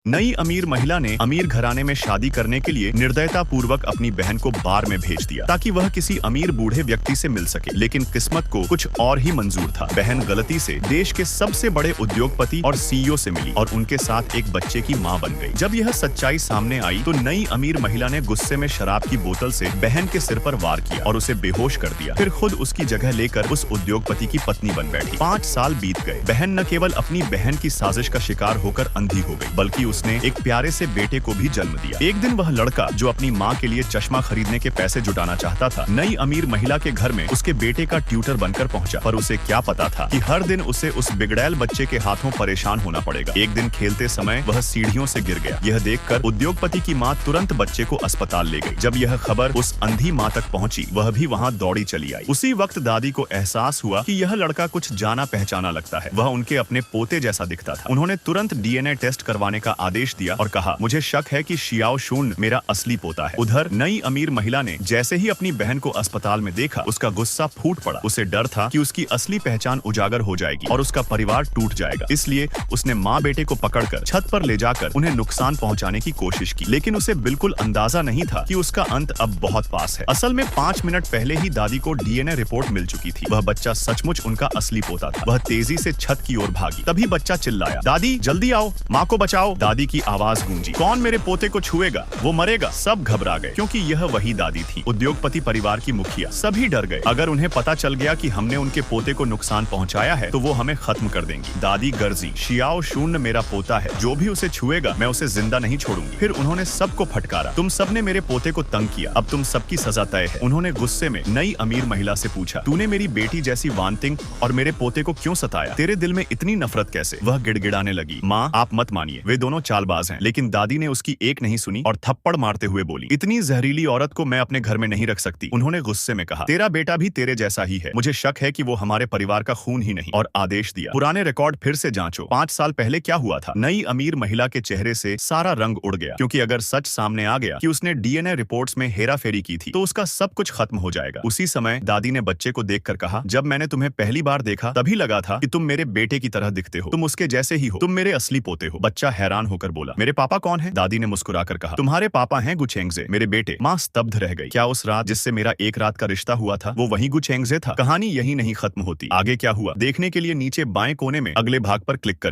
नई अमीर महिला ने अमीर घराने में शादी करने के लिए निर्दयता पूर्वक अपनी बहन को बार में भेज दिया ताकि वह किसी अमीर बूढ़े व्यक्ति से मिल सके, लेकिन किस्मत को कुछ और ही मंजूर था। बहन गलती से देश के सबसे बड़े उद्योगपति और सीईओ से मिली और उनके साथ एक बच्चे की मां बन गई। जब यह सच्चाई सामने आई तो नई अमीर महिला ने गुस्से में शराब की बोतल से बहन के सिर पर वार किया और उसे बेहोश कर दिया। फिर खुद उसकी जगह लेकर उस उद्योगपति की पत्नी बन बैठी। 5 साल बीत गए। बहन न केवल अपनी बहन की साजिश का शिकार होकर अंधी हो गई, बल्कि उसने एक प्यारे से बेटे को भी जन्म दिया। एक दिन वह लड़का जो अपनी माँ के लिए चश्मा खरीदने के पैसे जुटाना चाहता था, नई अमीर महिला के घर में उसके बेटे का ट्यूटर बनकर पहुंचा। पर उसे क्या पता था कि हर दिन उसे उस बिगड़ैल बच्चे के हाथों परेशान होना पड़ेगा। एक दिन खेलते समय वह सीढ़ियों से गिर गया। यह देखकर उद्योगपति की माँ तुरंत बच्चे को अस्पताल ले गई। जब यह खबर उस अंधी माँ तक पहुंची, वह भी वहां दौड़ी चली आई। उसी वक्त दादी को एहसास हुआ कि यह लड़का कुछ जाना पहचाना लगता है। वह उनके अपने पोते जैसा दिखता था। उन्होंने तुरंत डीएनए टेस्ट करवाने का आदेश दिया और कहा, मुझे शक है कि शियाओ शून मेरा असली पोता है। उधर नई अमीर महिला ने जैसे ही अपनी बहन को अस्पताल में देखा, उसका गुस्सा फूट पड़ा। उसे डर था कि उसकी असली पहचान उजागर हो जाएगी और उसका परिवार टूट जाएगा। इसलिए उसने माँ बेटे को पकड़कर छत पर ले जाकर उन्हें नुकसान पहुंचाने की कोशिश की, लेकिन उसे बिल्कुल अंदाजा नहीं था कि उसका अंत अब बहुत पास है। असल में 5 मिनट पहले ही दादी को डीएनए रिपोर्ट मिल चुकी थी। वह बच्चा सचमुच उनका असली पोता था। वह तेजी से छत की ओर भागी। तभी बच्चा चिल्लाया, दादी जल्दी आओ, माँ को बचाओ। दादी की आवाज गूंजी, कौन मेरे पोते को छुएगा? वो मरेगा। सब घबरा गए क्योंकि यह वही दादी थी, उद्योगपति परिवार की मुखिया। सभी डर गए। अगर उन्हें पता चल गया कि हमने उनके पोते को नुकसान पहुंचाया है तो वो हमें खत्म कर देंगी। दादी गर्जी, शियाओ शून्य मेरा पोता है, जो भी उसे छुएगा मैं उसे जिंदा नहीं छोड़ूंगी। फिर उन्होंने सबको फटकारा, तुम सबने मेरे पोते को तंग किया, अब तुम सबकी सजा तय है। उन्होंने गुस्से में नई अमीर महिला से पूछा, तूने मेरी बेटी जैसी वांतिंग और मेरे पोते को क्यों सताया? तेरे दिल में इतनी नफरत कैसे? वह गिड़गिड़ाने लगी, माँ आप मत मानिए, वे दोनों चालबाज हैं। लेकिन दादी ने उसकी एक नहीं सुनी और थप्पड़ मारते हुए बोली, इतनी जहरीली औरत को मैं अपने घर में नहीं रख सकती। उन्होंने गुस्से में कहा, तेरा बेटा भी तेरे जैसा ही है, मुझे शक है कि वो हमारे परिवार का खून ही नहीं। और आदेश दिया, पुराने रिकॉर्ड फिर से जांचो, 5 साल पहले क्या हुआ था? नई अमीर महिला के चेहरे से सारा रंग उड़ गया, क्योंकि अगर सच सामने आ गया कि उसने डीएनए रिपोर्ट्स में हेराफेरी की थी तो उसका सब कुछ खत्म हो जाएगा। उसी समय दादी ने बच्चे को देखकर कहा, जब मैंने तुम्हें पहली बार देखा तभी लगा था कि तुम मेरे बेटे की तरह दिखते हो, तुम उसके जैसे ही हो, तुम मेरे असली पोते हो। बच्चा हैरान होकर बोला, मेरे पापा कौन है? दादी ने मुस्कुराकर कहा, तुम्हारे पापा हैं गुचेंगजे, मेरे बेटे। माँ स्तब्ध रह गई। क्या उस रात जिससे मेरा एक रात का रिश्ता हुआ था वो वही गुचेंगजे था? कहानी यही नहीं खत्म होती। आगे क्या हुआ देखने के लिए नीचे बाएं कोने में अगले भाग पर क्लिक कर